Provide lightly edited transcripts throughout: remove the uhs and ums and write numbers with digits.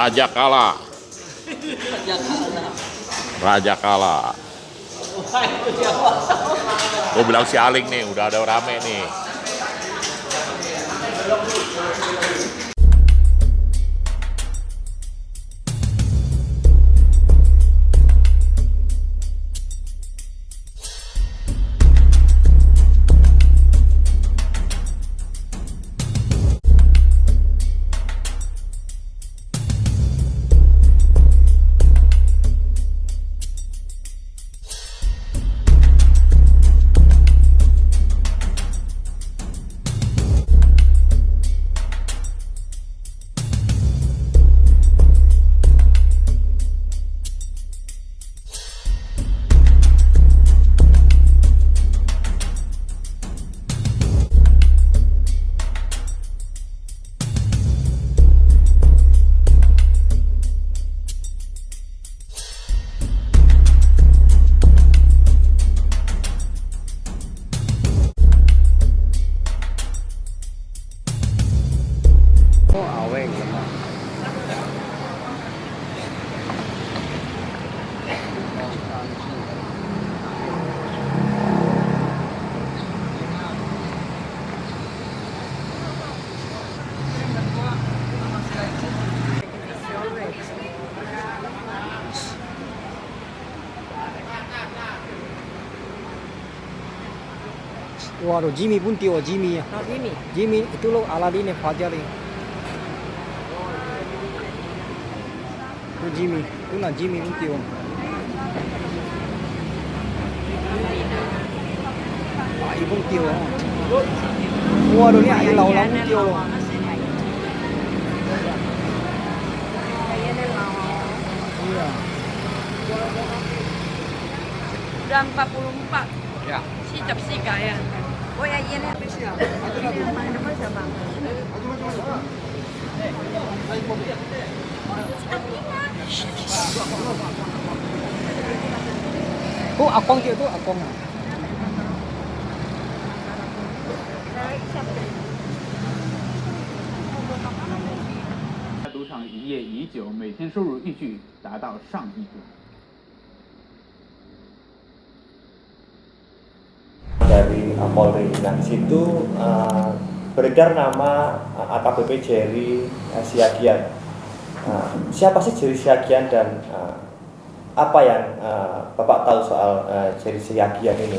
Raja kalah. Raja kalah. Gue bilang si Aling nih, udah ada rame nih. Waduh, Jimmy pun tiwa, Jimmy ya. Oh, ini. Jimmy itu loh Aladin ya, Fajar ya. Itu Jimmy, itu nah Jimmy pun tiwa. Ai pun tiwa. Waduh, ini ai lau-lau pun tiwa loh. Iya. Udah 44. Ya. Sijap sih kaya. Oh ya ini habis ya. Ini nama siapa? Oh, Akong dia tuh Akong. 赌场营业已久，每天收入预计达到上亿元。 dari Polri. Nah, di situ beredar nama AKBP Jerry Siagian. Siapa sih Jerry Siagian dan apa yang Bapak tahu soal Jerry Siagian ini?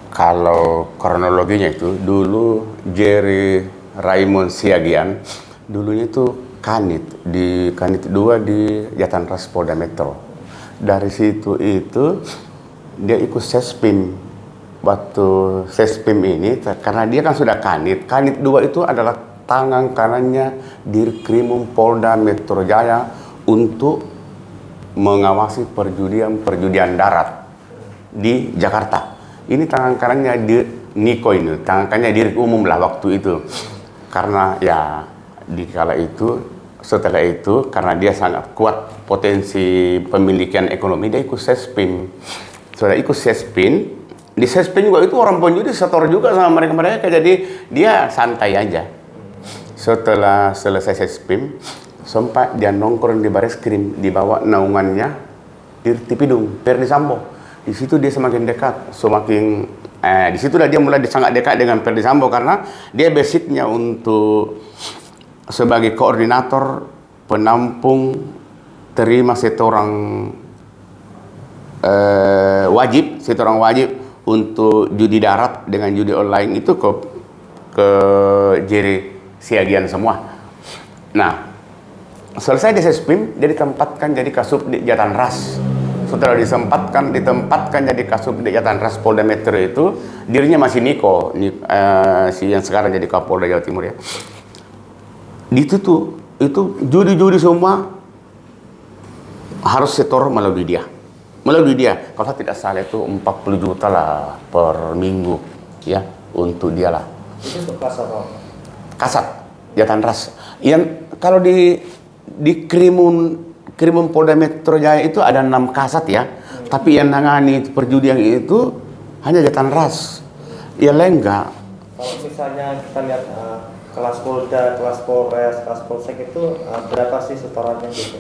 Kalau kronologinya itu dulu Jerry Raymond Siagian dulunya itu Kanit 2 di Jatanras Polda Metro. Dari situ itu dia ikut Sespim. Waktu Sespim ini karena dia kan sudah Kanit 2 itu adalah tangan kanannya Dirkrimum Polda Metro Jaya untuk mengawasi perjudian darat di Jakarta. Ini tangan kanannya di Niko ini, tangan kanannya Dirk Umum lah waktu itu. Karena ya di kala itu, setelah itu karena dia sangat kuat potensi pemilikan ekonomi, dia ikut Sespim. Sudah ikut Sespim. Di Sespim juga itu orang penjudi setor juga sama mereka-mereka, jadi dia santai aja. Setelah selesai Sespim, sempat dia nongkrong di Bareskrim, dibawa naungannya Dirtipidum, Ferdi Sambo. Di situ dia semakin dekat, di situlah dia mulai sangat dekat dengan Ferdi Sambo karena dia basicnya untuk sebagai koordinator penampung terima setoran wajib untuk judi darat dengan judi online itu ke Jerry Siagian semua. Nah, selesai di Sespim, dia ditempatkan jadi Kasubdit Jatanras. Setelah ditempatkan jadi Kasubdit Jatanras Polda Metro itu, dirinya masih Niko, si yang sekarang jadi Kapolda Jawa Timur ya. Itu judi-judi semua harus setor melalui dia. Kalau saya tidak salah itu 40 juta lah per minggu ya untuk dia lah. Itu untuk kasar apa? Kasat Jatanras. Yang kalau di Krimum Polda Metro Jaya itu ada 6 kasat ya. Tapi yang nangani perjudian itu hanya Jatanras. Ya enggak. Kalau misalnya kita lihat kelas Polda, kelas Polres, kelas Polsek itu berapa sih setorannya gitu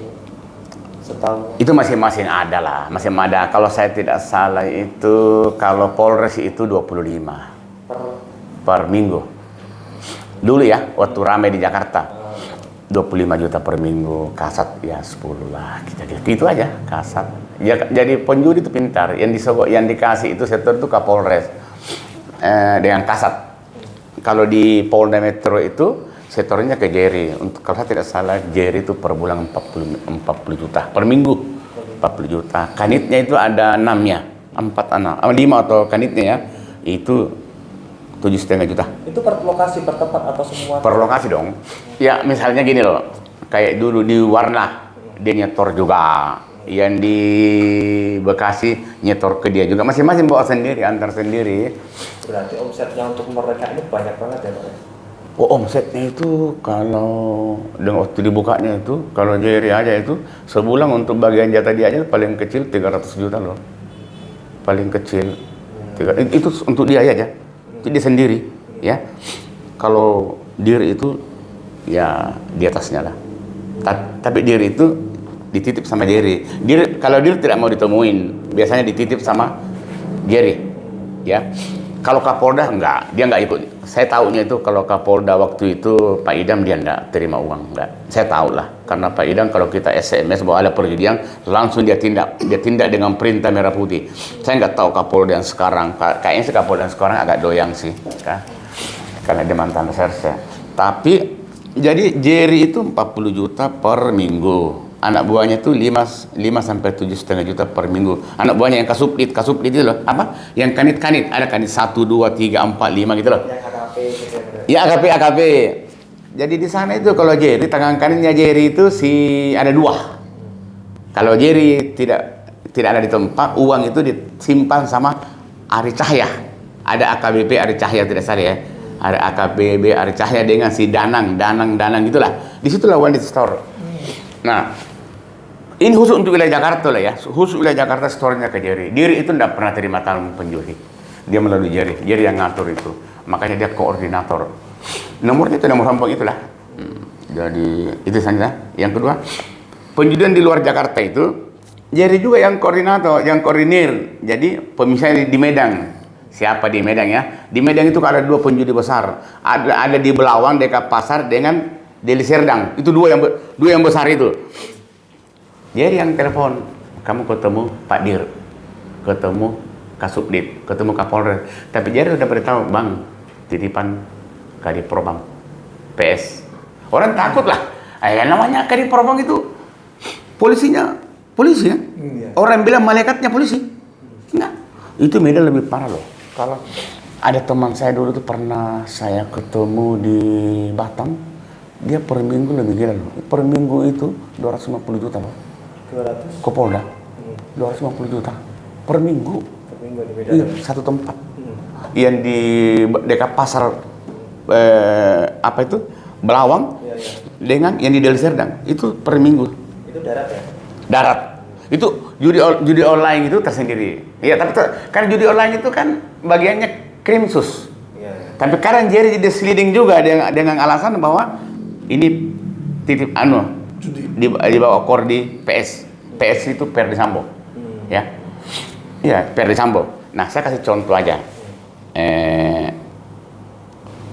setahun? Itu masing-masing ada lah, masing ada. Kalau saya tidak salah itu, kalau Polres itu 25 per minggu. Dulu ya, waktu ramai di Jakarta, 25 juta per minggu, kasat ya 10 lah, gitu aja, kasat. Ya, jadi penjudi itu pintar, yang disogok, yang dikasih itu setor itu Kapolres dengan kasat. Kalau di Polda Metro itu setornya ke Jerry. Untuk kalau saya tidak salah Jerry itu per bulan 40 juta per minggu, 40 juta. Kanitnya itu ada 6-nya, 5 atau kanitnya ya, itu 7,5 juta. Itu per lokasi, per tempat atau semua? Per lokasi dong. Ya misalnya gini loh, kayak dulu di Warna dia nyetor juga, yang di Bekasi nyetor ke dia juga, masing-masing bawa sendiri, antar sendiri. Berarti omsetnya untuk mereka ini banyak banget ya Pak? Oh, omsetnya itu kalau dengan waktu dibukanya itu, kalau Jerry aja itu sebulan untuk bagian jatah dia aja paling kecil 300 juta loh. Paling kecil. Itu untuk dia aja. Itu dia sendiri, ya. Kalau diri itu ya di atasnya lah. Tapi diri itu dititip sama Jerry. Kalau diri tidak mau ditemuin, biasanya dititip sama Jerry, ya. Kalau Kapolda enggak, dia enggak ikut. Saya tahunya itu kalau Kapolda waktu itu Pak Idam dia enggak terima uang, enggak. Saya tahu lah, karena Pak Idam kalau kita SMS bahwa ada perjudian, langsung dia tindak dengan perintah merah putih. Saya enggak tahu Kapolda yang sekarang, kayaknya sih Kapolda yang sekarang agak doyang sih, kan? Karena dia mantan reserse. Tapi jadi Jerry itu 40 juta per minggu. Anak buahnya itu 5 sampai 7,5 juta per minggu. Anak buahnya yang kasuplit itu loh. Apa? Yang kanit. Ada kanit 1, 2, 3, 4, 5 gitu loh. Yang AKP gitu Ya ya. AKP. Jadi di sana itu kalau Jerry, tangan kanannya Jerry itu ada 2. Kalau Jerry tidak ada di tempat, uang itu disimpan sama Ari Cahya. Ada AKBP Ari Cahya tidak salah ya. Ada AKBP Ari Cahya dengan si Danang gitulah. Di situlah uang di store. Nah, ini khusus untuk wilayah Jakarta lah ya. Khusus wilayah Jakarta store-nya ke Jerry. Jerry itu tidak pernah terima tamu penjudi. Dia melalui Jerry. Jerry yang ngatur itu. Makanya dia koordinator. Nomornya itu nomor handphone itulah. Jadi itu saja. Yang kedua, penjudian di luar Jakarta itu Jerry juga yang koordinator, yang koordinir. Jadi pemisahnya di Medan. Siapa di Medan ya? Di Medan itu ada 2 penjudi besar. Ada di Belawang, dekat pasar dengan Deli Serdang. Itu dua yang besar itu. Jadi yang telepon, kamu ketemu Pak Dir, ketemu Kasubdit, ketemu Kapolres. Tapi Jerry udah beritahu, Bang, titipan Kadipropam PS. Orang takut lah. Namanya Kadipropam itu polisi ya. Orang bilang malaikatnya polisi. Enggak. Itu Medan lebih parah loh. Kalau ada teman saya dulu tuh pernah saya ketemu di Batam, dia per minggu lebih gila loh. Per minggu itu 250 juta loh. 200? Kapolda. 250 juta per minggu. Per minggu di Medan. Iya, satu tempat. Yang di dekat pasar apa itu? Belawang. Iya. Dengan yang di Deli Serdang. Itu per minggu. Itu darat ya? Darat. Itu judi online itu tersendiri. Iya, tapi kan judi online itu kan bagiannya krimsus. Iya. Tapi kadang Jerry jadi sliding juga dengan alasan bahwa ini titip di bawah kordi PS. PS itu Ferdi Sambo. Ya. Iya, Ferdi Sambo. Nah, saya kasih contoh aja.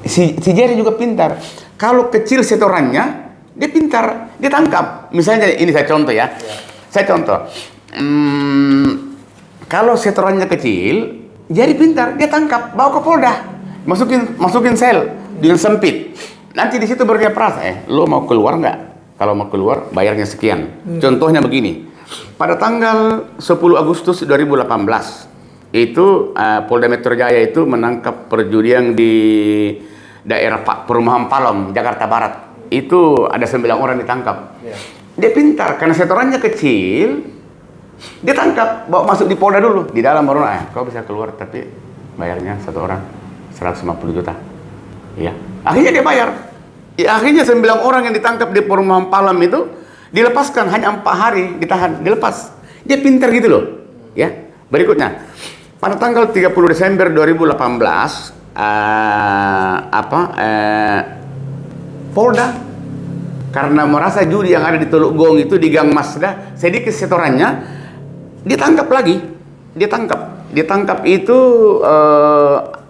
Si Jerry juga pintar. Kalau kecil setorannya, dia pintar, dia tangkap. Misalnya ini saya contoh ya. Saya contoh. Kalau setorannya kecil, Jerry pintar, dia tangkap, bawa ke Polda. Masukin sel, dia sempit. Nanti di situ baru dia perasa, lo mau keluar nggak? Kalau mau keluar, bayarnya sekian. Contohnya begini, pada tanggal 10 Agustus 2018, itu Polda Metro Jaya itu menangkap perjudian di daerah Perumahan Palom, Jakarta Barat. Itu ada 9 orang ditangkap. Dia pintar, karena setorannya kecil, dia tangkap, bawa masuk di Polda dulu. Di dalam baru, kau bisa keluar, tapi bayarnya satu orang 150 juta. Ya. Akhirnya dia bayar. Ya, akhirnya 9 orang yang ditangkap di Perumahan Palem itu dilepaskan, hanya 4 hari ditahan, dilepas. Dia pintar gitu loh. Ya. Berikutnya, pada tanggal 30 Desember 2018 Polda karena merasa judi yang ada di Teluk Gong itu di Gang Masda sedikit setorannya, ditangkap lagi. Ditangkap itu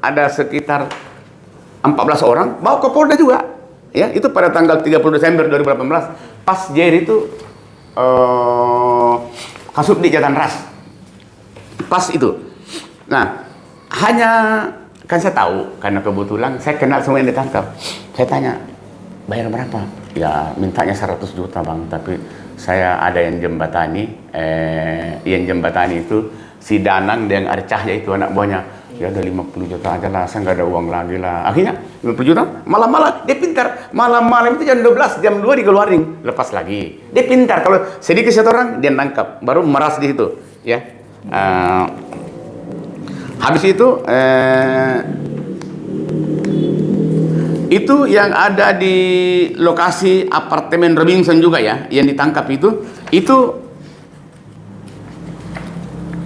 ada sekitar 14 orang, bawa ke Polda juga. Ya, itu pada tanggal 30 Desember 2018 pas Jerry itu Kasubdit Jatan Ras. Pas itu. Nah, hanya kan saya tahu karena kebetulan saya kenal semua yang ditangkap. Saya tanya, bayar berapa? Ya, mintanya 100 juta bang, tapi saya ada yang jembatani. Yang jembatani itu si Danang dan Arcahya itu anak buahnya. Ya udah 50 juta aja lah, saya nggak ada uang lagi lah. Akhirnya 50 juta, malam-malam dia pintar. Malam-malam itu jam 12, jam 2 dikeluarin, lepas lagi. Dia pintar, kalau sedikit satu orang dia nangkap, baru meras di situ. Ya. Habis itu yang ada di lokasi apartemen Robinson juga ya, yang ditangkap itu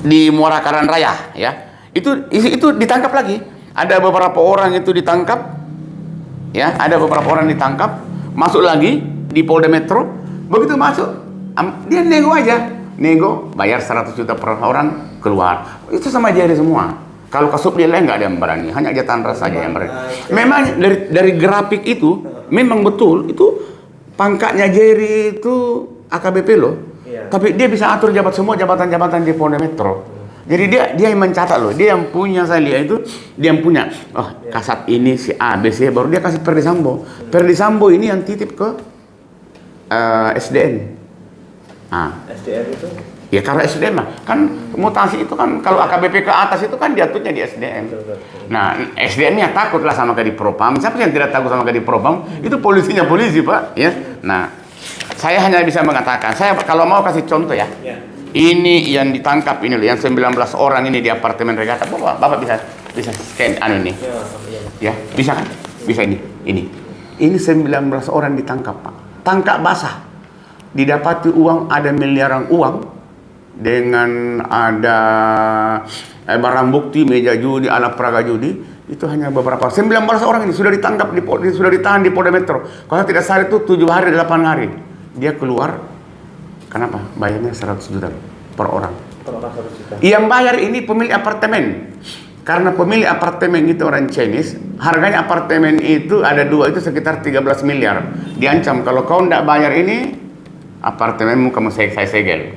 di Muara Karang Raya ya. Itu ditangkap lagi. Ada beberapa orang itu ditangkap. Ya, ada beberapa orang ditangkap, masuk lagi di Polda Metro. Begitu masuk, dia nego aja. Nego, bayar 100 juta per orang, keluar. Itu sama Jerry semua. Kalau Kasubdit lain nggak ada yang berani, hanya Jatan Ras saja yang berani. Memang dari grafik itu, memang betul, itu pangkatnya Jerry itu AKBP loh. Iya. Tapi dia bisa atur semua jabatan-jabatan di Polda Metro. Jadi dia yang mencatat loh, dia yang punya, saya lihat itu dia yang punya. Oh, Kasat ini si A, B, C, baru dia kasih Perdi Sambo. Perdi Sambo ini yang titip ke SDN. SDN itu? Ya karena SDN mah kan mutasi itu kan kalau AKBP ke atas itu kan diaturnya di SDN. Nah, SDN-nya takut lah sama Kadipropam. Siapa yang tidak takut sama Kadipropam? Itu polisinya polisi, Pak, ya. Nah, saya hanya bisa mengatakan, saya kalau mau kasih contoh ya. Ini yang ditangkap ini loh, yang 19 orang ini di apartemen Regata. Bapak bisa scan ini. Ya, bisa kan? Bisa ini. Ini 19 orang ditangkap, Pak. Tangkap basah. Didapati uang, ada miliaran uang dengan ada barang bukti, meja judi, alat peraga judi. Itu hanya beberapa. 19 orang ini sudah ditangkap sudah ditahan di Polda Metro. Kalau tidak salah itu 7 hari 8 hari. Dia keluar. Kenapa? Bayarnya 100 juta per orang. Per orang 100 juta. Yang bayar ini pemilik apartemen. Karena pemilik apartemen itu orang Chinese, harganya apartemen itu ada 2 itu sekitar 13 miliar. Diancam kalau kau tidak bayar ini, apartemenmu kamu saya segel.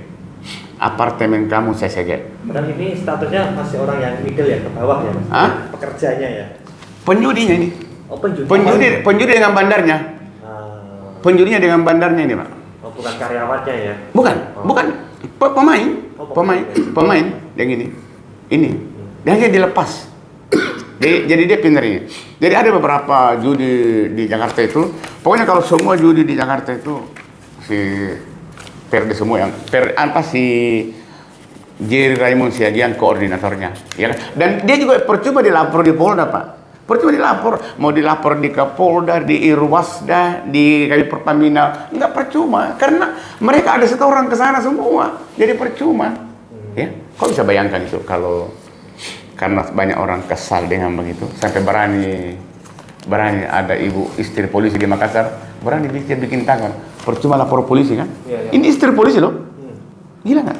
Apartemen kamu saya segel. Dan ini statusnya masih orang yang middle ya, ke bawah ya? Hah? Pekerjanya ya? Penjudinya ini. Oh, penjudi. Penjudi dengan bandarnya. Penjudinya dengan bandarnya ini, Pak. Oh, bukan karyawannya ya? Bukan. Pemain yang ini. Dan dia dilepas. Jadi dia pintar ini. Jadi ada beberapa judi di Jakarta itu. Pokoknya kalau semua judi di Jakarta itu si Perdi semua yang si Jerry Raymond Siagian koordinatornya, ya. Dan dia juga percuma dilapor di Polda, Pak. Percuma dilapor, mau dilapor di Kapolda, di Irwasda, di Kadipropamina, nggak percuma karena mereka ada 1 orang ke sana semua. Jadi percuma. Ya, kau bisa bayangkan itu kalau karena banyak orang kesal dengan begitu sampai berani ada ibu istri polisi di Makassar berani bikin tangan. Percuma lapor polisi kan? Ya. Ini istri polisi loh. Gila nggak?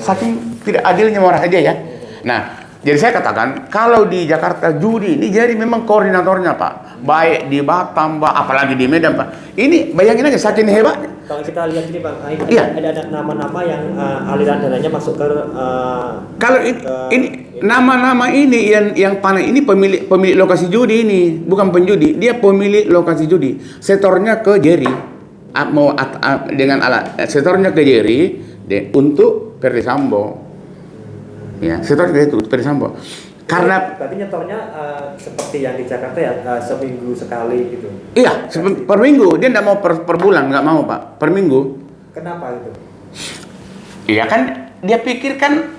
Saking tidak adilnya marah aja ya. Nah, jadi saya katakan kalau di Jakarta judi ini jadi memang koordinatornya, Pak. Baik di Batam, Pak, apalagi di Medan, Pak. Ini bayangin aja saking hebat. Kalau kita lihat ini, Bang, iya. ada nama-nama yang aliran dananya masuk ke kalau ini nama-nama ini yang panen ini pemilik lokasi judi ini, bukan penjudi. Dia pemilik lokasi judi. Setornya ke Jerry. Dengan alat setornya ke Jerry untuk Perdi Sambo. Ya, setornya itu Perdi Sambo. Karena berarti nyetornya seperti yang di Jakarta ya, seminggu sekali gitu. Iya, per minggu. Dia tidak mau per bulan, nggak mau, Pak. Per minggu. Kenapa itu? Iya kan, dia pikir kan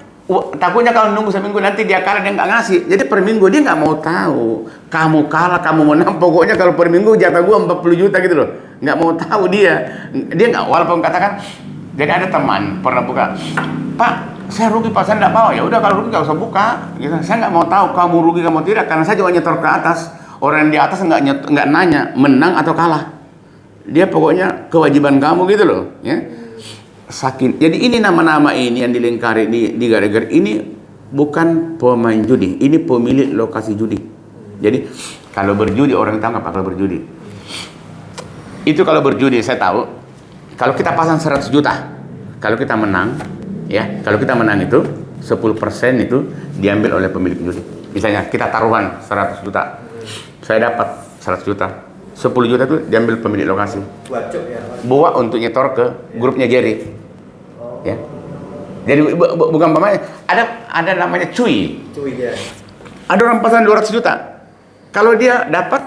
takutnya kalau nunggu seminggu nanti dia kalah, dia nggak ngasih. Jadi per minggu dia nggak mau tahu. Kamu kalah, kamu menang. Pokoknya kalau per minggu jatah gua 40 juta gitu loh. Nggak mau tahu dia. Dia nggak, walaupun katakan, jadi ada teman pernah buka, Pak, saya rugi, Pak, saya nggak bawa. Ya udah kalau rugi nggak usah buka. Gitu. Saya nggak mau tahu kamu rugi kamu tidak, karena saya juga nyetor ke atas. Orang yang di atas nggak nanya menang atau kalah. Dia pokoknya kewajiban kamu gitu loh, ya. Saking. Jadi ini nama-nama ini yang dilingkari di gara-gara ini bukan pemain judi, ini pemilik lokasi judi. Jadi kalau berjudi orang tahu nggak apa kalau berjudi? Itu kalau berjudi saya tahu. Kalau kita pasang 100 juta, kalau kita menang, ya, kalau kita menang itu 10% itu diambil oleh pemilik judi. Misalnya kita taruhan 100 juta, saya dapat 100 juta, 10 juta itu diambil pemilik lokasi. Bawa untuk nyetor ke grupnya Jerry. Ya. Jadi bukan pemain, ada namanya cuy. Cuy ya. Ada orang pasang 200 juta. Kalau dia dapat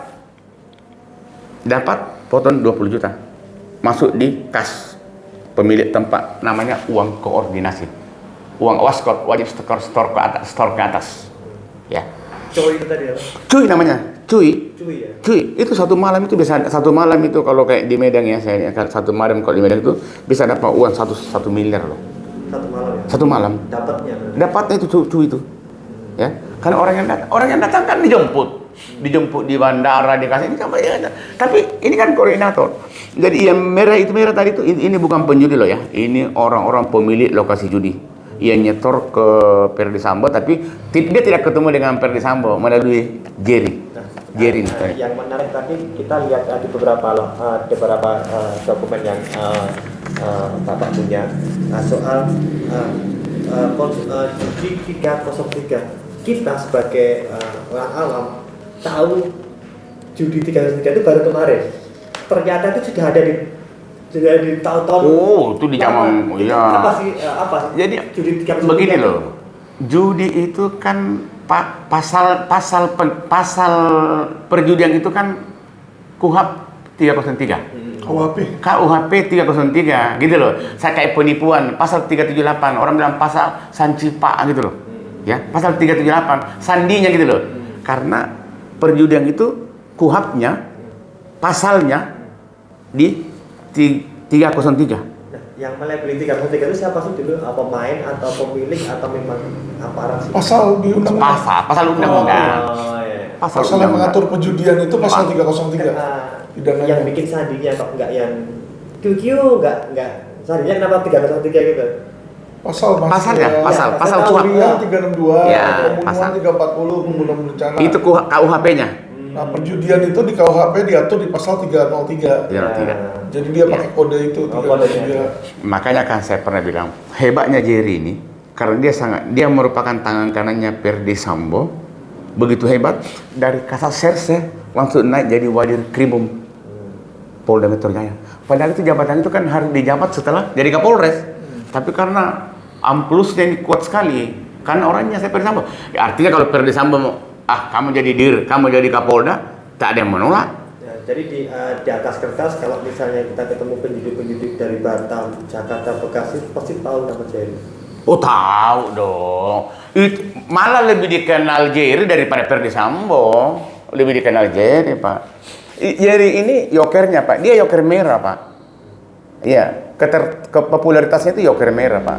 potong 20 juta. Masuk di kas pemilik tempat, namanya uang koordinasi. Uang waskot wajib store ke atas. Ya. Cuy itu tadi apa? Cuy namanya. Cuy. Cuy ya. Cuy, itu satu malam itu kalau kayak di Medan ya, saya satu malam kalau di Medan itu bisa dapat uang 1 miliar loh. Satu malam ya. Satu malam. Dapatnya itu cuy itu. Ya. Karena orang yang datang kan dijemput di bandara, dikasih ini apa ya. Tapi ini kan koordinator. Jadi yang merah tadi itu ini bukan penjudi loh ya. Ini orang-orang pemilik lokasi judi. Ia nyetor ke Ferdi Sambo, tapi dia tidak ketemu dengan Ferdi Sambo melalui Jerry. Jerry. Yang menarik tadi kita lihat di beberapa dokumen yang Bapak punya soal judi 303. Kita sebagai orang awam tahu judi 303 itu baru kemarin. Ternyata itu sudah ada di tahun-tahun. Oh, itu di zaman ya. Apa sih? Jadi judi 303 begini loh. Judi itu kan pasal perjudian itu kan KUHP 303. KUHP 303 gitu loh. Saya kayak penipuan pasal 378. Orang bilang pasal sancipa gitu loh. Ya, pasal 378 sandinya gitu loh. Karena perjudian itu KUHP-nya pasalnya di 303. Nah, yang melabeli 303 itu siapa sih dulu? Pemain atau pemilik atau memang aparat sih? Pasal di undang-undang. Pasal undang-undang. Iya. Pasal yang mengatur penjudian itu pasal 303. Pidananya. Yang bikin sandinya kok enggak yang QQ enggak sandinya kenapa 303 gitu? Pasalnya, pasal KUHP 362, ya, pembunuhan 340, pembunuhan berencana. Itu KUHP-nya. Nah, perjudian itu di KUHP diatur di pasal 303. Jadi dia pakai kode itu 303. Makanya kan saya pernah bilang, hebatnya Jerry ini karena dia merupakan tangan kanannya Ferdi Sambo. Begitu hebat, dari Kasat Serse langsung naik jadi Wadir Krimum Polda Metro Jaya. Padahal itu jabatan itu kan harus dijabat setelah jadi Kapolres. Tapi karena amplusnya ini kuat sekali, karena orangnya saya Ferdi Sambo. Ya, artinya kalau Ferdi Sambo kamu jadi kamu jadi Kapolda, tak ada yang menolak. Ya, jadi di atas kertas kalau misalnya kita ketemu penyidik-penyidik dari Batam, Jakarta, Bekasi, pasti tahu nama Jerry. Oh, tahu dong. Malah lebih dikenal Jerry daripada Ferdi Sambo. Lebih dikenal Jerry, Pak. Jerry ini yokernya, Pak. Dia yoker merah, Pak. Iya, popularitasnya itu yoker merah, Pak.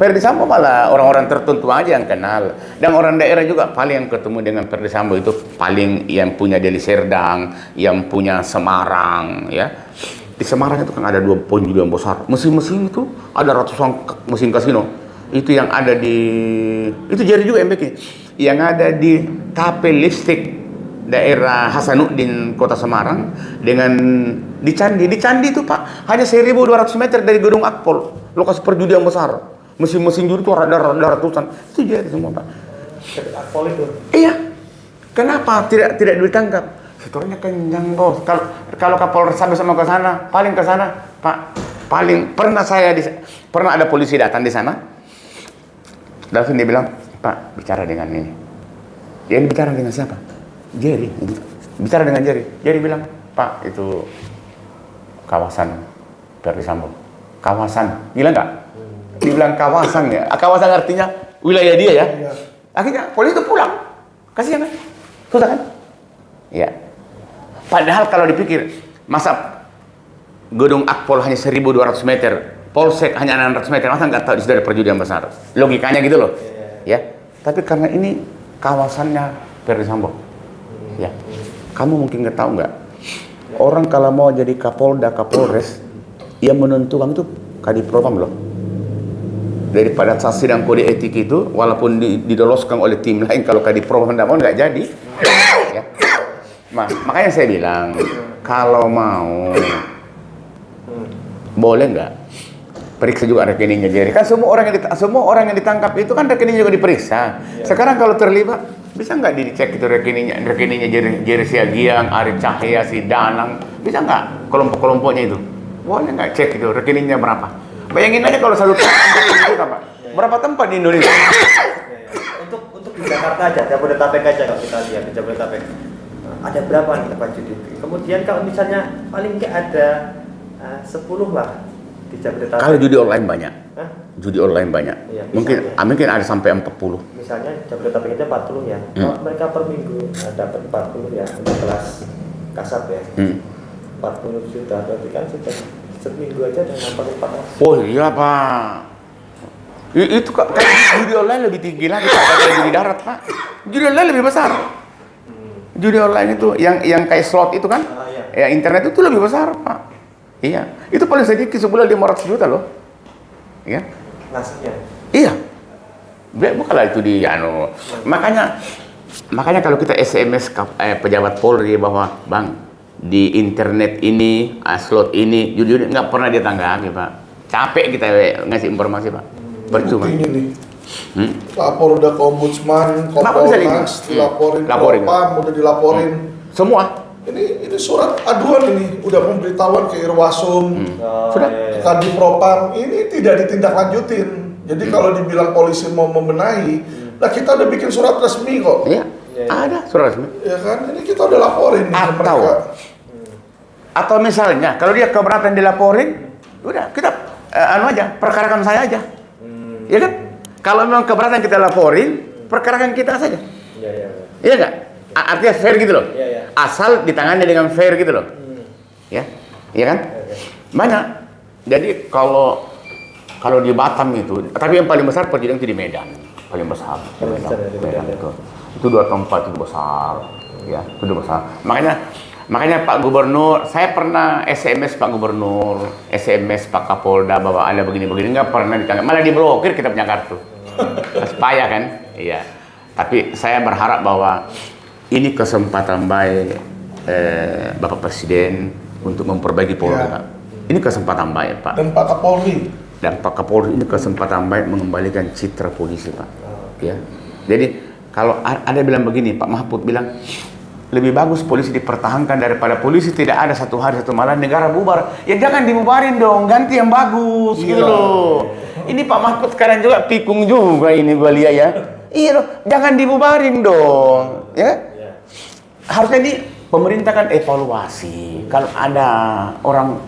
Ferdi Sambo malah orang-orang tertentu aja yang kenal. Dan orang daerah juga paling yang ketemu dengan Ferdi Sambo itu paling yang punya Deli Serdang, yang punya Semarang, ya. Di Semarang itu kan ada 2 penjudian besar. Mesin-mesin itu ada ratusan mesin kasino. Itu yang ada itu Jerry juga yang bikin. Yang ada di Tape Lipstick daerah Hasanuddin Kota Semarang dengan di Candi itu Pak hanya 1.200 meter dari Gedung Akpol, lokasi perjudian besar. Mesin-mesin judi itu ada ratusan. Itu Jerry semua Pak. Akpol itu. Iya. Kenapa tidak ditangkap? Setornya kencang bos. Kalau Kapolres habis sama ke sana, paling ke sana Pak. Paling pernah ada polisi datang di sana. Langsung dia bilang, Pak, bicara dengan ini. Dia bicara dengan siapa? Jerry. Bicara dengan Jerry. Jerry bilang, Pak, itu kawasan Ferdi Sambo. Kawasan. Gila nggak? Dibilang kawasan ya. Kawasan artinya wilayah dia ya. Akhirnya polisi itu pulang. Kasihan kan? Susah kan? Iya. Padahal kalau dipikir, masa Gedung Akpol hanya 1.200 meter, Polsek hanya 600 meter, masa nggak tahu di situ ada perjudian besar? Logikanya gitu loh, ya. Tapi karena ini kawasannya Ferdi Sambo, ya. Kamu mungkin nggak tahu nggak? Orang kalau mau jadi Kapolda, Kapolres, yang menentukan itu Kadipropam loh. Daripada sidang kode etik itu, walaupun didoloskan oleh tim lain, kalau Kadipropam tidak mau, nggak jadi. Ya. Makanya saya bilang, kalau mau, boleh nggak periksa juga rekeningnya Jerry. Kan semua orang yang ditangkap itu kan rekeningnya juga diperiksa. Sekarang kalau terlibat, bisa nggak dicek itu rekeningnya Jerry Siagian, Arif Cahya, si Danang, bisa nggak kelompok-kelompoknya itu? Boleh nggak cek itu rekeningnya berapa? Bayangin aja kalau satu tempat, berapa tempat di Indonesia? Untuk di Jakarta aja, Jabodetabek aja kalau kita lihat di Jabodetabek ada berapa nih tempat judi? Kemudian kalau misalnya paling nggak ada 10 lah di Jabodetabek. Kalau judi online banyak. Hah? Judi online banyak. Iya, mungkin ada sampai 40. Misalnya Jabodetabek aja 40 ya. Kalau mereka per minggu dapat 40 ya untuk kelas kasat ya. 40 juta berarti kan sudah seminggu aja udah nambah 400. Oh iya Pak. Itu kan judi online lebih tinggi lagi Pak daripada judi darat Pak. Judi online lebih besar. Judi online itu yang kayak slot itu kan, ya internet itu lebih besar Pak. Iya, itu paling sedikit sebulan 500 juta loh. Iya. Nasibnya. Iya. Bukanlah itu di makanya kalau kita SMS pejabat Polri bahwa Bang di internet ini, slot ini, judi nggak pernah ditanggapi Pak. Capek kita ngasih informasi Pak. Percuma. Buktinya nih. Lapor udah ke Ombudsman, Kompolnas, dilaporin, Propam udah dilaporin. Semua. Ini surat aduan ini udah pemberitahuan ke Irwasum, Sudah. ke Kadipropam, ini tidak ditindaklanjutin. Jadi kalau dibilang polisi mau membenahi, nah kita udah bikin surat resmi kok. Iya. Ada surat resmi. Ya kan, ini kita udah laporin nih ke mereka. Atau misalnya kalau dia keberatan dilaporin, udah kita aja, perkarakan saya aja. Iya kan? Kalau memang keberatan kita laporin, perkarakan kita saja. Iya nggak? Artinya fair gitu loh. Asal ditangani dengan fair gitu loh. Ya, iya kan? Banyak. Jadi kalau di Batam itu, tapi yang paling besar perjudian itu di Medan, paling besar. Medan itu 2 tempat itu besar, ya, itu besar. Makanya Pak Gubernur, saya pernah SMS Pak Gubernur, SMS Pak Kapolda bahwa ada begini-begini, nggak pernah ditangkap, malah diblokir kita punya kartu. Payah kan? Iya. Tapi saya berharap bahwa ini kesempatan baik Bapak Presiden untuk memperbaiki Polri, Pak. Ini kesempatan baik, Pak. Dan Pak Kapolri. Dan Pak Kapolri ini kesempatan baik mengembalikan citra polisi, Pak. Ya. Jadi kalau ada bilang begini, Pak Mahfud bilang lebih bagus polisi dipertahankan daripada polisi tidak ada satu hari satu malam negara bubar. Ya jangan dibubarin dong, ganti yang bagus gitu loh. Ini Pak Mahfud sekarang juga pikung juga ini gua lihat ya. Iya loh, jangan dibubarin dong, ya. Harusnya di pemerintah kan evaluasi. Kalau ada orang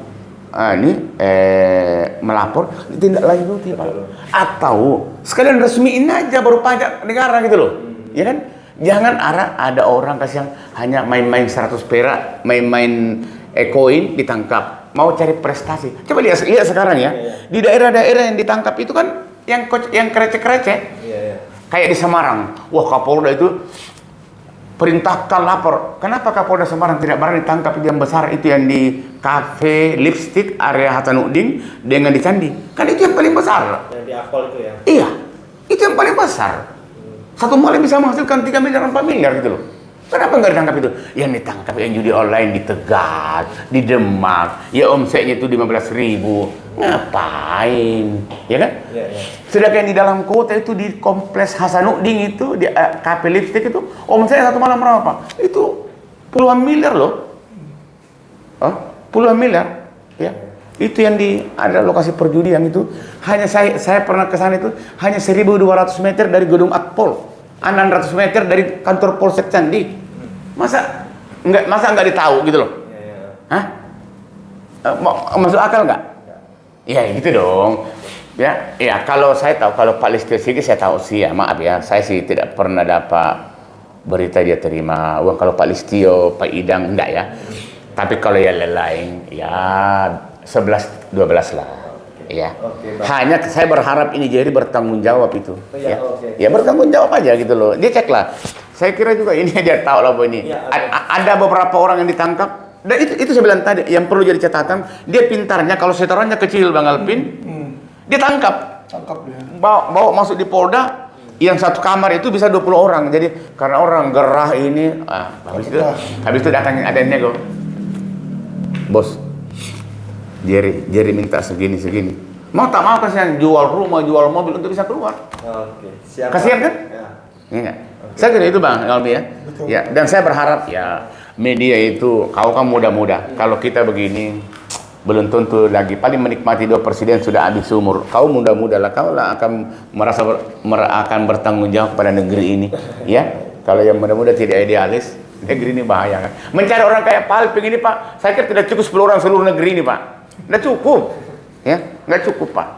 melapor, ditindaklanjuti Pak. Atau sekalian resmiin aja baru pajak negara gitu loh, ya kan? Jangan ada orang kasih yang hanya main-main 100 perak, main-main koin ditangkap. Mau cari prestasi. Coba lihat sekarang ya. Di daerah-daerah yang ditangkap itu kan yang krecek-krecek. Kayak di Semarang. Wah, Kapolda itu perintahkan lapor. Kenapa Kapolda Semarang tidak berani tangkap itu yang besar itu yang di kafe lipstick area Hasanuddin dengan di Candi? Kan itu yang paling besar. Yang di Akpol itu ya? Iya. Itu yang paling besar. Satu malam bisa menghasilkan 3 miliar 4 miliar gitu loh. Kenapa nggak ditangkap itu? Yang ditangkap yang judi online di Tegal, di Demak, ya omsetnya itu 15.000. Ngapain? Ya kan? Sedangkan di dalam kota itu di kompleks Hasanuddin itu di kafe lipstick itu omsetnya satu malam berapa? Itu puluhan miliar loh. Puluhan miliar. Ya. Itu yang ada lokasi perjudian itu. Hanya saya pernah ke sana itu hanya 1.200 meter dari gedung Akpol. 600 meter dari kantor Polsek Candi. Masa nggak ditahu gitu loh? Hah? Masuk akal nggak? Ya gitu dong. Ya kalau saya tahu, kalau Pak Listio Sigit saya tahu sih ya, maaf ya, saya sih tidak pernah dapat berita dia terima uang. Kalau Pak Listio, Pak Idang enggak ya. Tapi kalau yang lain ya 11-12 lah. Ya. Hanya saya berharap ini jadi bertanggung jawab itu. Ya bertanggung jawab aja gitu loh. Dia cek lah. Saya kira juga ini dia tahu lah bahwa ini ada beberapa orang yang ditangkap Dan itu saya bilang tadi, yang perlu jadi catatan, dia pintarnya kalau setorannya kecil Bang Alvin, dia tangkap Tangkap ya. bawa masuk di Polda, yang satu kamar itu bisa 20 orang. Jadi karena orang gerah ini, habis itu datang ada yang nego. Bos, Jerry minta segini. Mau tak mau kasihan jual rumah, jual mobil untuk bisa keluar. Oke, siap. Kasihan kan? Ya. Iya. Saya kira itu Bang Albi ya. Ya, dan saya berharap ya media itu kau kan muda-muda. Kalau kita begini belum tentu lagi paling menikmati 2 presiden sudah habis umur. Kau muda-muda lah, kau lah akan merasa akan bertanggung jawab pada negeri ini. Ya, kalau yang muda-muda tidak idealis, negeri ini bahaya kan. Mencari orang kayak Pak Alping ini Pak, saya kira tidak cukup 10 orang seluruh negeri ini Pak. Tidak cukup, ya, nggak cukup Pak.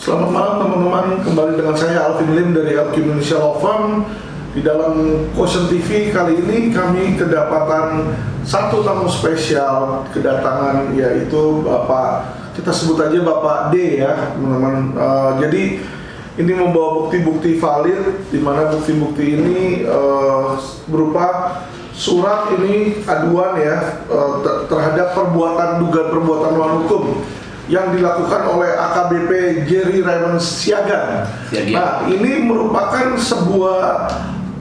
Selamat malam teman-teman, kembali dengan saya Alvin Lim dari LQ Indonesia Law Firm. Di dalam Quotient TV kali ini kami kedapatan satu tamu spesial kedatangan, yaitu Bapak, kita sebut aja Bapak D ya teman-teman. Jadi ini membawa bukti-bukti valid, di mana bukti-bukti ini berupa surat ini aduan ya terhadap dugaan perbuatan melawan hukum yang dilakukan oleh AKBP Jerry Raymond Siagian. Nah, ini merupakan sebuah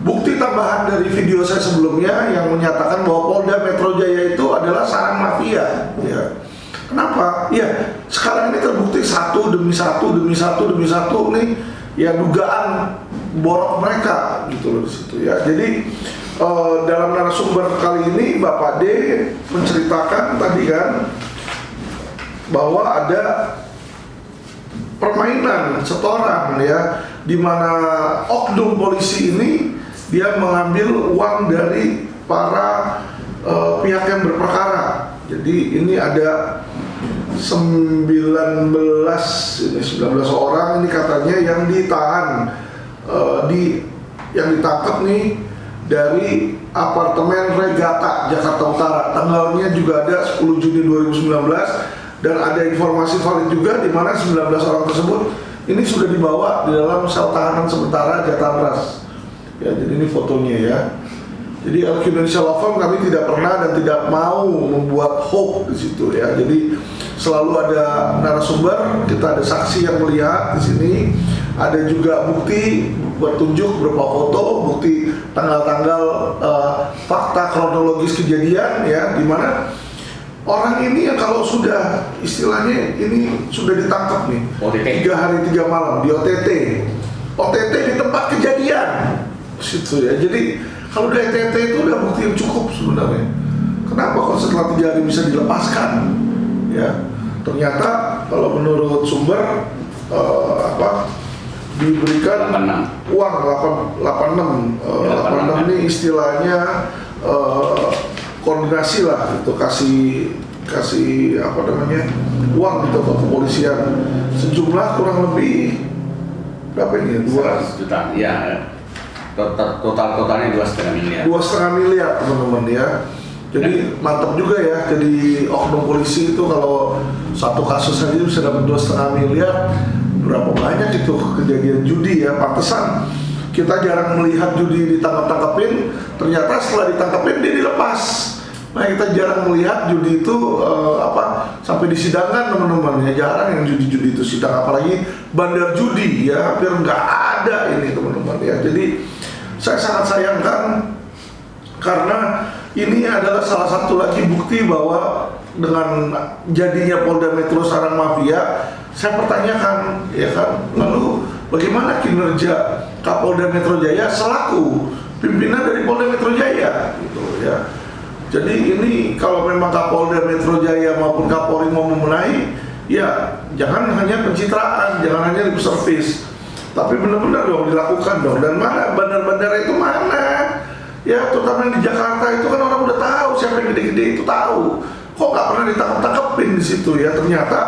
bukti tambahan dari video saya sebelumnya yang menyatakan bahwa Polda Metro Jaya itu adalah sarang mafia. Ya. Kenapa? Ya, sekarang ini terbukti satu demi satu nih ya dugaan borok mereka gitu loh di situ ya. Jadi dalam narasumber kali ini Bapak D menceritakan tadi kan bahwa ada permainan setoran ya, di mana oknum polisi ini dia mengambil uang dari para pihak yang berperkara. Jadi ini ada 19 orang ini katanya yang ditahan yang ditangkap nih dari apartemen Regata Jakarta Utara. Tanggalnya juga ada 10 Juni 2019. Dan ada informasi valid juga di mana 19 orang tersebut ini sudah dibawa di dalam sel tahanan sementara Jatantras. Ya, jadi ini fotonya ya. Jadi LQ Indonesia Law Firm kami tidak pernah dan tidak mau membuat hoax di situ ya. Jadi selalu ada narasumber, kita ada saksi yang melihat di sini. Ada juga bukti bertunjuk berupa foto, bukti tanggal-tanggal fakta kronologis kejadian ya, di mana orang ini yang kalau sudah istilahnya ini sudah ditangkap nih OTT. 3 hari 3 malam di OTT di tempat kejadian situ ya. Jadi kalau di OTT itu udah bukti yang cukup sebenarnya. Kenapa kalau setelah 3 hari bisa dilepaskan ya? Ternyata kalau menurut sumber diberikan uang 86 ini istilahnya koordinasi lah, itu kasih apa namanya uang gitu ke kepolisian sejumlah kurang lebih berapa ini? 200 juta ya, totalnya 2,5 miliar. 2,5 miliar teman-teman ya. Jadi mantap juga ya, jadi oknum polisi itu kalau satu kasus saja bisa dapat 2,5 miliar, berapa banyak itu kejadian judi ya. Pantesan kita jarang melihat judi ditangkap-tangkapin, ternyata setelah ditangkapin dia dilepas. Nah, kita jarang melihat judi itu sampai disidangkan teman-teman ya, jarang yang judi-judi itu sidang, apalagi bandar judi ya, hampir nggak ada ini teman-teman ya. Jadi saya sangat sayangkan karena ini adalah salah satu lagi bukti bahwa dengan jadinya Polda Metro sarang mafia. Saya pertanyakan ya kan, lalu bagaimana kinerja Kapolda Metro Jaya selaku pimpinan dari Polda Metro Jaya gitu ya. Jadi ini kalau memang Kapolda Metro Jaya maupun Kapolri mau membenahi, ya jangan hanya pencitraan, jangan hanya lip service, tapi benar-benar dong dilakukan dong. Dan mana bandar-bandar itu mana? Ya terutama di Jakarta itu kan orang udah tahu siapa yang gede-gede itu tahu. Kok nggak pernah ditangkap-tangkapin di situ ya? Ternyata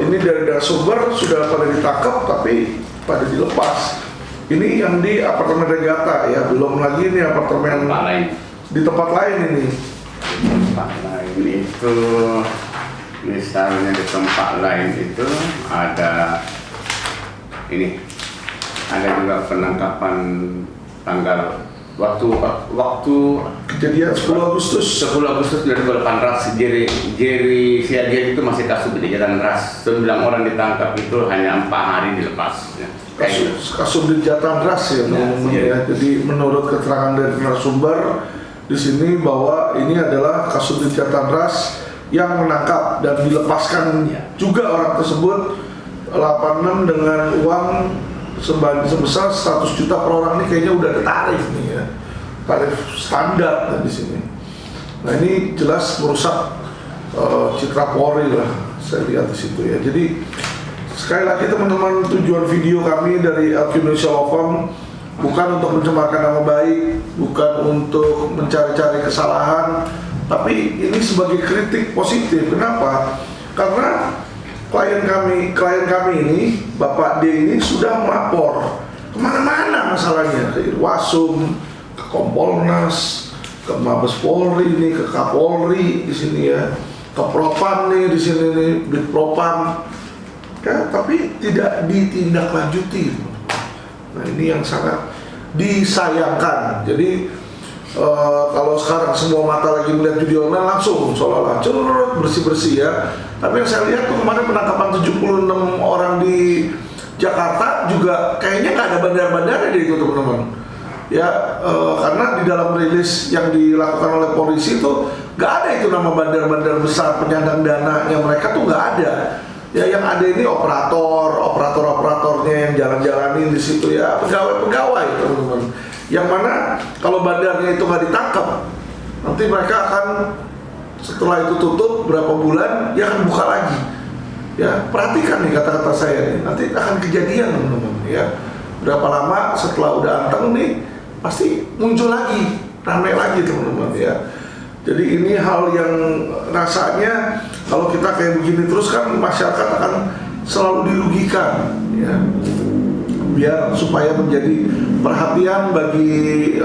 ini dari sumber sudah pada ditangkap tapi pada dilepas. Ini yang di apartemen Regata ya, belum lagi ini apartemen di tempat lain ini. Tempat lain itu, misalnya di tempat lain itu ada ini, ada juga penangkapan tanggal waktu Kejadian 10 Agustus. 10 Agustus 2018 ras Jerry Siagian itu masih kasus di Jatan Ras. 9 orang ditangkap itu hanya 4 hari dilepas. Ya. Kasus di Jatan Ras ya teman-teman ya. Jadi menurut keterangan dari narasumber di sini bahwa ini adalah kasus di Jatan Ras yang menangkap dan dilepaskan juga orang tersebut 86 dengan uang sebesar 100 juta per orang. Ini kayaknya udah ada tarif nih ya, tarif standar di sini. Nah ini jelas merusak citra Polri lah, saya lihat di situ ya. Jadi sekali lagi teman-teman, tujuan video kami dari LQ Indonesia Law Firm bukan untuk mencemarkan nama baik, bukan untuk mencari-cari kesalahan, tapi ini sebagai kritik positif. Kenapa? Karena klien kami ini, Bapak D ini sudah melapor kemana-mana masalahnya, ke Irwasum, ke Kompolnas, ke Mabes Polri ini, ke Kapolri di sini ya, ke Propam nih di sini nih, Bid Propam, ya, tapi tidak ditindaklanjuti. Nah ini yang sangat disayangkan. Jadi kalau sekarang semua mata lagi melihat judi online langsung seolah-olah curut bersih-bersih ya. Tapi yang saya lihat tuh kemarin penangkapan 76 orang di Jakarta juga kayaknya nggak ada bandar-bandarnya deh itu teman-teman. Ya karena di dalam rilis yang dilakukan oleh polisi itu nggak ada itu nama bandar-bandar besar penyandang dananya, mereka tuh nggak ada. Ya yang ada ini operatornya yang jalan-jalanin di situ ya, pegawai-pegawai teman-teman. Yang mana kalau bandarnya itu nggak ditangkap, nanti mereka akan setelah itu tutup berapa bulan, dia akan buka lagi. Ya perhatikan nih kata-kata saya nih, nanti akan kejadian teman-teman. Ya berapa lama setelah udah anteng nih, pasti muncul lagi, ramai lagi teman-teman ya. Jadi ini hal yang rasanya kalau kita kayak begini terus kan masyarakat akan selalu dirugikan ya. Biar supaya menjadi perhatian bagi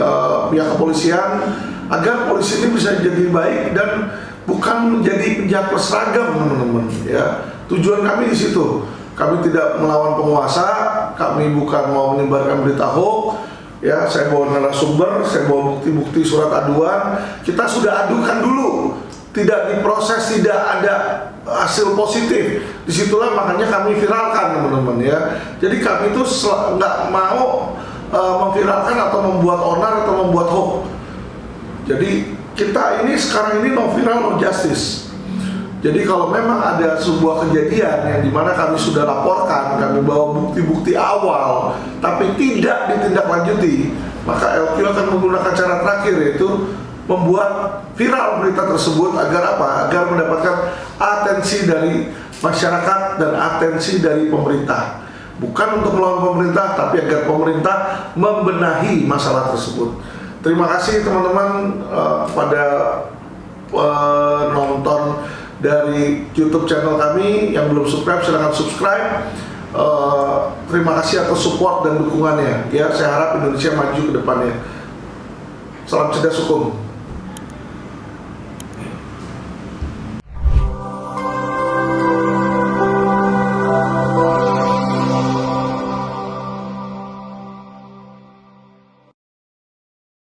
pihak kepolisian agar polisi ini bisa jadi baik dan bukan menjadi penjahat berseragam teman-teman ya. Tujuan kami di situ. Kami tidak melawan penguasa, kami bukan mau menyebarkan berita hoax. Ya, saya bawa narasumber, saya bawa bukti-bukti surat aduan. Kita sudah adukan dulu, tidak diproses, tidak ada hasil positif. Disitulah makanya kami viralkan teman-teman ya. Jadi kami itu nggak mau memviralkan atau membuat onar atau membuat hoax. Jadi kita ini sekarang ini no viral no justice. Jadi kalau memang ada sebuah kejadian yang dimana kami sudah laporkan, kami bawa bukti-bukti awal, tapi tidak ditindaklanjuti, maka LQ akan menggunakan cara terakhir, yaitu membuat viral berita tersebut agar apa? Agar mendapatkan atensi dari masyarakat dan atensi dari pemerintah. Bukan untuk melawan pemerintah, tapi agar pemerintah membenahi masalah tersebut. Terima kasih teman-teman pada penonton dari YouTube channel kami. Yang belum subscribe silahkan subscribe. Terima kasih atas support dan dukungannya. Ya, saya harap Indonesia maju ke depannya. Salam cerdas hukum.